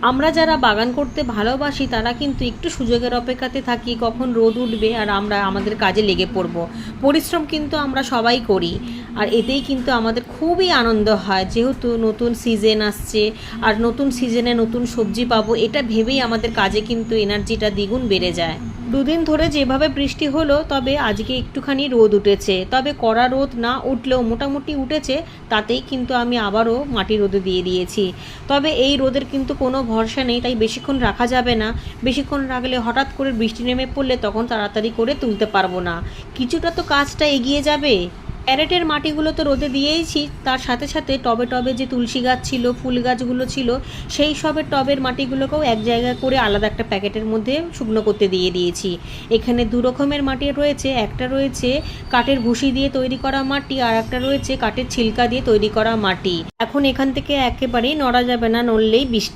আমরা যারা বাগান করতে ভালোবাসি তারা কিন্তু একটু সুযোগের অপেক্ষাতে থাকি কখন রোদ উঠবে আর আমরা আমাদের কাজে লেগে পড়ব। পরিশ্রম কিন্তু আমরা সবাই করি, আর এতেই কিন্তু আমাদের খুবই আনন্দ হয়, যেহেতু নতুন সিজন আসছে আর নতুন সিজনে নতুন সবজি পাবো, এটা ভেবেই আমাদের কাজে কিন্তু এনার্জিটা দ্বিগুণ বেড়ে যায়। দুদিন ধরে যেভাবে বৃষ্টি হলো, তবে আজকে একটুখানি রোদ উঠেছে, তবে কড়া রোদ না উঠলেও মোটামুটি উঠেছে, তাতেই কিন্তু আমি আবারও মাটি রোদে দিয়ে দিয়েছি। তবে এই রোদের কিন্তু কোনো ভরসা নেই, তাই বেশিক্ষণ রাখা যাবে না। বেশিক্ষণ রাখলে হঠাৎ করে বৃষ্টি নেমে পড়লে তখন তাড়াতাড়ি করে তুলতে পারবো না, কিছুটা তো কাজটা এগিয়ে যাবে। ক্যারেটের মাটিগুলো তো রোদে দিয়েইছি, তার সাথে সাথে টবে টবে যে তুলসী গাছ ছিল, ফুল গাছগুলো ছিল, সেই সবের টবের মাটিগুলোকেও এক জায়গায় করে আলাদা একটা প্যাকেটের মধ্যে শুকনো করতে দিয়ে দিয়েছি। এখানে দু রকমের মাটি রয়েছে, একটা রয়েছে কাঠের ভুসি দিয়ে তৈরি করা মাটি, আর একটা রয়েছে কাঠের ছিলকা দিয়ে তৈরি করা মাটি। এখন এখান থেকে একেবারেই নড়া যাবে না, নড়লেই বৃষ্টি